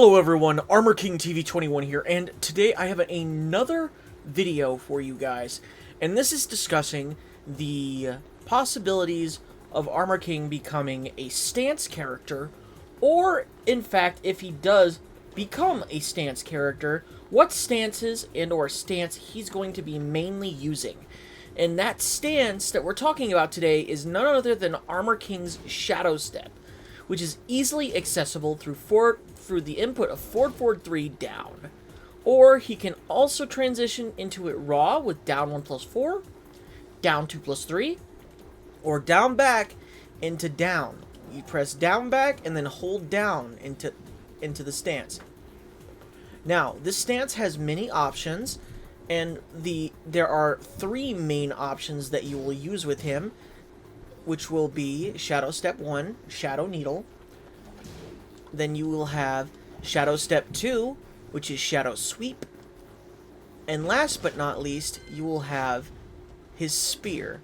Hello everyone, Armor King TV21 here, and today I have another video for you guys, and this is discussing the possibilities of Armor King becoming a stance character, or in fact, if he does become a stance character, what stances and or stance he's going to be mainly using. And that stance that we're talking about today is none other than Armor King's Shadow Step, which is easily accessible through the input of forward forward 3 down. Or he can also transition into it raw with down 1 plus 4, down 2 plus 3, or down back into down. You press down back and then hold down into the stance. Now, this stance has many options, and there are 3 main options that you will use with him, which will be Shadow Step 1, Shadow Needle. Then you will have Shadow Step 2, which is Shadow Sweep. And last but not least, you will have his Spear.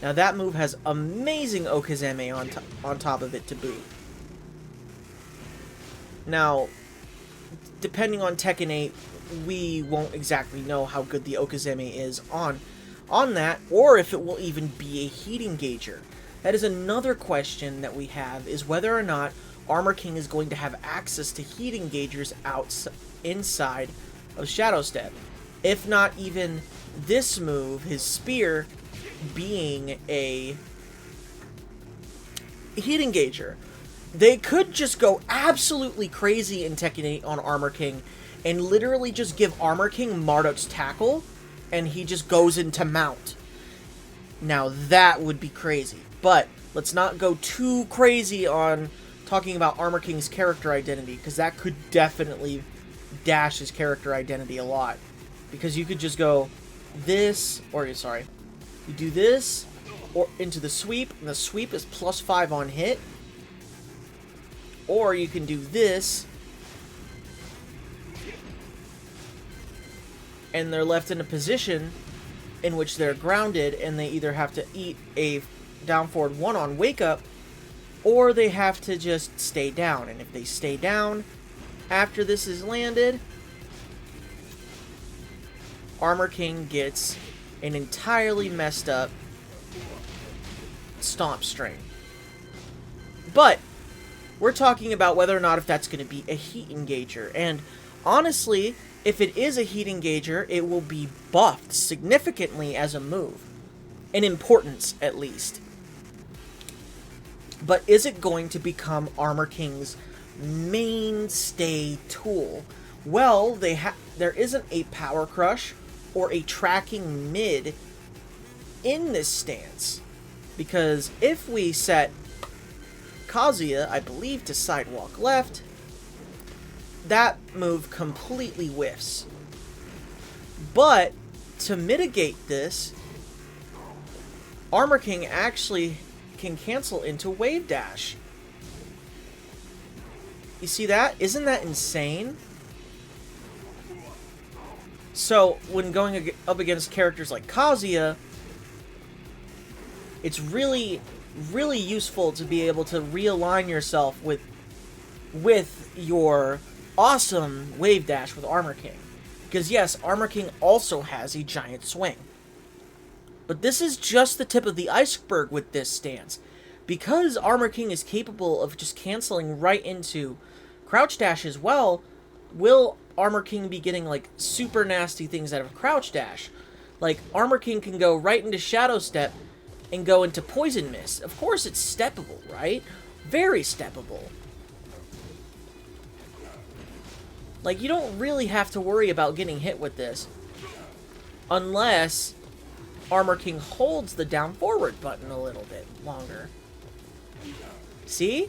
Now that move has amazing Okazeme on top of it to boot. Now, depending on Tekken 8, we won't exactly know how good the Okazeme is on that, or if it will even be a heat engager. That is another question that we have, is whether or not Armor King is going to have access to heat engagers inside of Shadow Step. If not even this move, his Spear, being a heat engager. They could just go absolutely crazy in Tekken 8 on Armor King and literally just give Armor King Marduk's Tackle and he just goes into mount. Now that would be crazy. But let's not go too crazy on talking about Armor King's character identity, because that could definitely dash his character identity a lot. Because you could just go this, or sorry, you do this, or into the sweep, and the sweep is +5 on hit. Or you can do this, and they're left in a position in which they're grounded, and they either have to eat a down forward 1 on wake up, or they have to just stay down. And if they stay down after this is landed, Armor King gets an entirely messed up stomp string. But we're talking about whether or not if that's going to be a heat engager. And honestly, if it is a heat engager, it will be buffed significantly as a move. In importance, at least. But is it going to become Armor King's mainstay tool? Well, there isn't a Power Crush or a tracking mid in this stance. Because if we set Kazuya, I believe, to sidewalk left, that move completely whiffs. But to mitigate this, Armor King actually can cancel into wave dash. You see that? Isn't that insane? So when going up against characters like Kazuya, it's really useful to be able to realign yourself with your awesome wave dash with Armor King. Because yes, Armor King also has a giant swing. But this is just the tip of the iceberg with this stance. Because Armor King is capable of just canceling right into crouch dash as well, will Armor King be getting like super nasty things out of crouch dash? Like Armor King can go right into Shadow Step and go into Poison Mist. Of course it's steppable, right? Very steppable. Like, you don't really have to worry about getting hit with this. Unless Armor King holds the down forward button a little bit longer. See?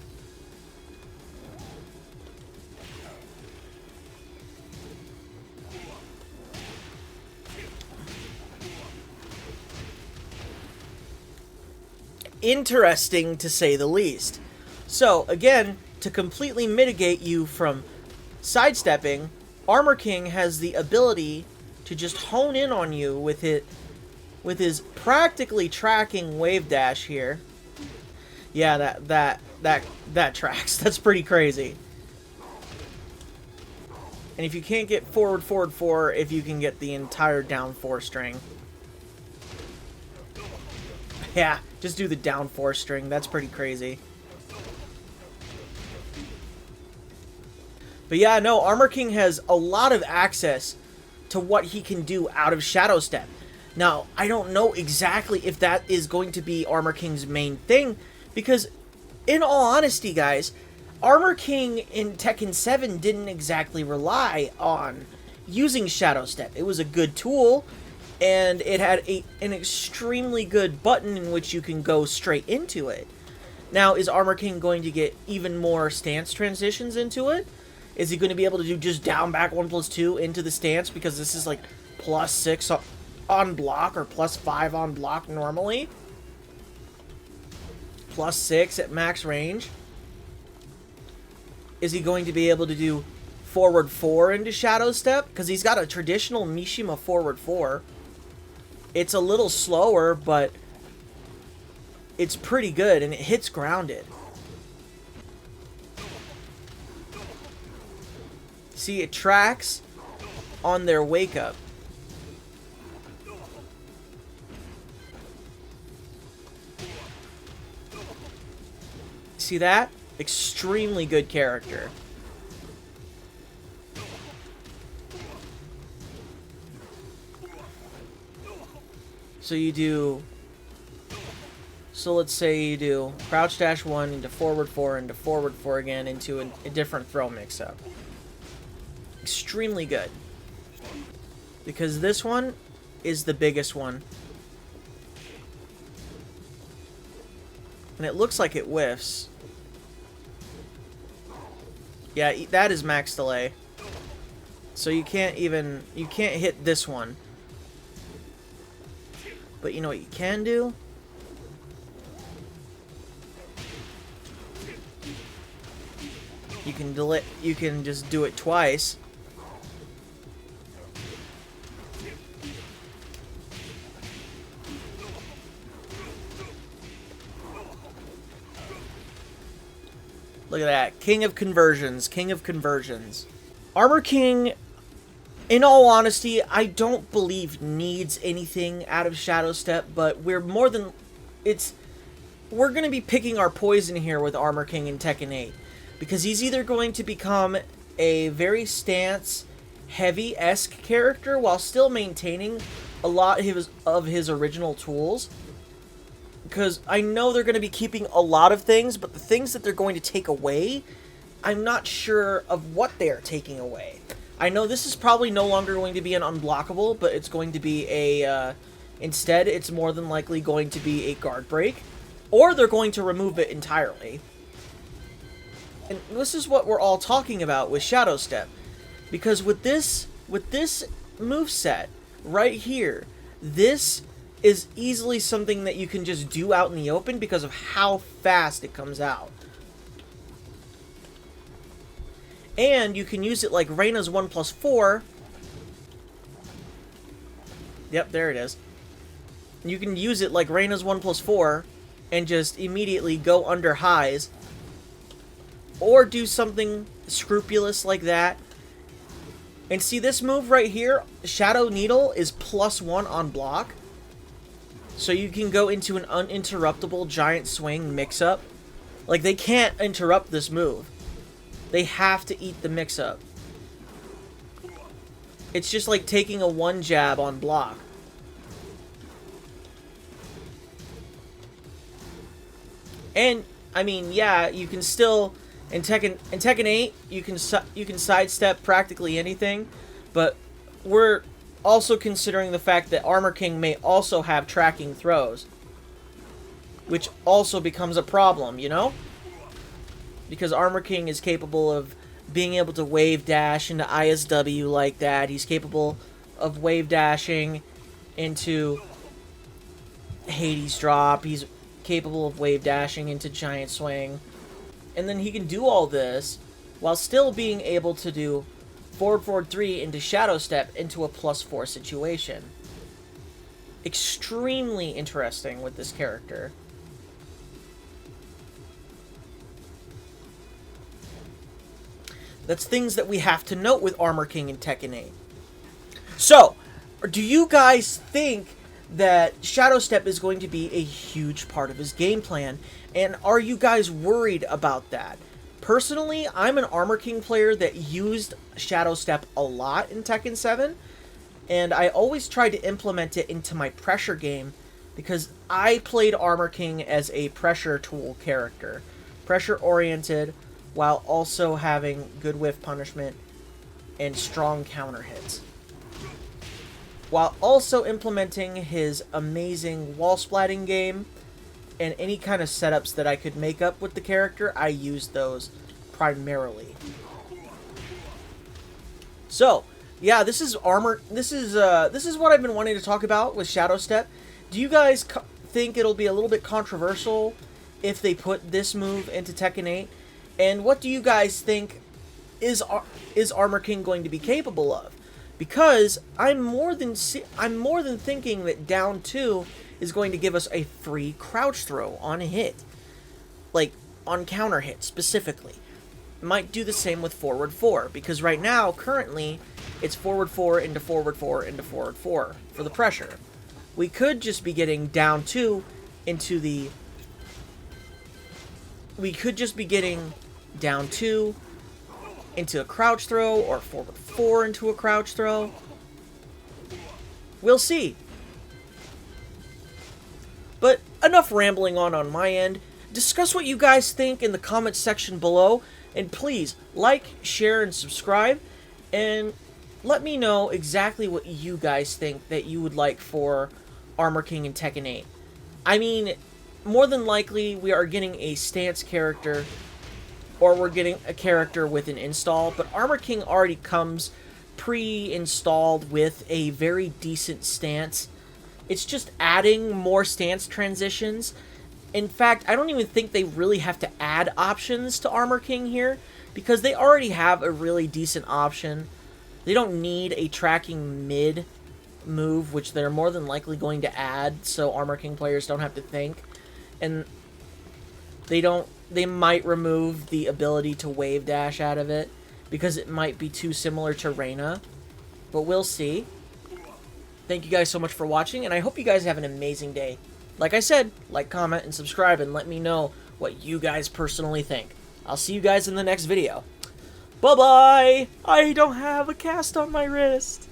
Interesting, to say the least. So, again, to completely mitigate you from sidestepping, Armor King has the ability to just hone in on you with his practically tracking wave dash here. Yeah, that tracks. That's pretty crazy. And if you can't get forward, forward 4, if you can get the entire down 4 string. Yeah, just do the down 4 string. That's pretty crazy. But yeah, no, Armor King has a lot of access to what he can do out of Shadow Step. Now, I don't know exactly if that is going to be Armor King's main thing, because in all honesty, guys, Armor King in Tekken 7 didn't exactly rely on using Shadow Step. It was a good tool, and it had an extremely good button in which you can go straight into it. Now, is Armor King going to get even more stance transitions into it? Is he going to be able to do just down back 1+2 into the stance, because this is like +6 on block or +5 on block normally? +6 at max range? Is he going to be able to do forward 4 into Shadow Step? Because he's got a traditional Mishima forward 4. It's a little slower, but it's pretty good, and it hits grounded. See, it tracks on their wake up. See that? Extremely good character. So you do... So let's say you do crouch dash 1 into forward 4 into forward 4 again into a different throw mix-up. Extremely good. Because this one is the biggest one. And it looks like it whiffs. Yeah, that is max delay. So you can't hit this one. But you know what you can do? You can just do it twice. Look at that. King of conversions. King of conversions. Armor King, in all honesty, I don't believe needs anything out of Shadow Step, but we're going to be picking our poison here with Armor King in Tekken 8. Because he's either going to become a very stance-heavy-esque character while still maintaining a lot of his original tools. Because I know they're going to be keeping a lot of things, but the things that they're going to take away, I'm not sure of what they are taking away. I know this is probably no longer going to be an unblockable, but it's going to be a... instead, it's more than likely going to be a guard break. Or they're going to remove it entirely. And this is what we're all talking about with Shadow Step. Because with this moveset right here, this is easily something that you can just do out in the open because of how fast it comes out. And you can use it like Reina's 1+4. Yep, there it is. You can use it like Reina's 1+4 and just immediately go under highs. Or do something scrupulous like that. And see this move right here? Shadow Needle is +1 on block. So you can go into an uninterruptible giant swing mix-up. Like, they can't interrupt this move. They have to eat the mix-up. It's just like taking a one jab on block. And, I mean, yeah, you can still... In Tekken 8, you can sidestep practically anything, but we're also considering the fact that Armor King may also have tracking throws, which also becomes a problem, you know? Because Armor King is capable of being able to wave dash into ISW like that. He's capable of wave dashing into Hades drop. He's capable of wave dashing into giant swing. And then he can do all this while still being able to do forward 3 into Shadow Step into a +4 situation. Extremely interesting with this character. That's things that we have to note with Armor King and Tekken 8. So, do you guys think that Shadow Step is going to be a huge part of his game plan? And are you guys worried about that? Personally, I'm an Armor King player that used Shadow Step a lot in Tekken 7. And I always tried to implement it into my pressure game because I played Armor King as a pressure tool character. Pressure oriented while also having good whiff punishment and strong counter hits. While also implementing his amazing wall splatting game and any kind of setups that I could make up with the character, I used those primarily. So, yeah, this is what I've been wanting to talk about with Shadow Step. Do you guys think it'll be a little bit controversial if they put this move into Tekken 8? And what do you guys think is Armor King going to be capable of? Because I'm more than thinking that down 2 is going to give us a free crouch throw on a hit. Like, on counter hit, specifically. Might do the same with forward 4, because right now, currently, it's forward 4 into forward 4 into forward 4 for the pressure. We could just be getting down 2 into the... We could just be getting down 2 into a crouch throw, or forward 4 into a crouch throw. We'll see. But enough rambling on my end. Discuss what you guys think in the comments section below. And please, like, share, and subscribe. And let me know exactly what you guys think that you would like for Armor King and Tekken 8. I mean, more than likely, we are getting a stance character, or we're getting a character with an install, but Armor King already comes pre-installed with a very decent stance. It's just adding more stance transitions. In fact, I don't even think they really have to add options to Armor King here, because they already have a really decent option. They don't need a tracking mid move, which they're more than likely going to add, so Armor King players don't have to think. And they might remove the ability to wave dash out of it, because it might be too similar to Reina. But we'll see. Thank you guys so much for watching, and I hope you guys have an amazing day. Like I said, like, comment, and subscribe, and let me know what you guys personally think. I'll see you guys in the next video. Bye-bye! I don't have a cast on my wrist.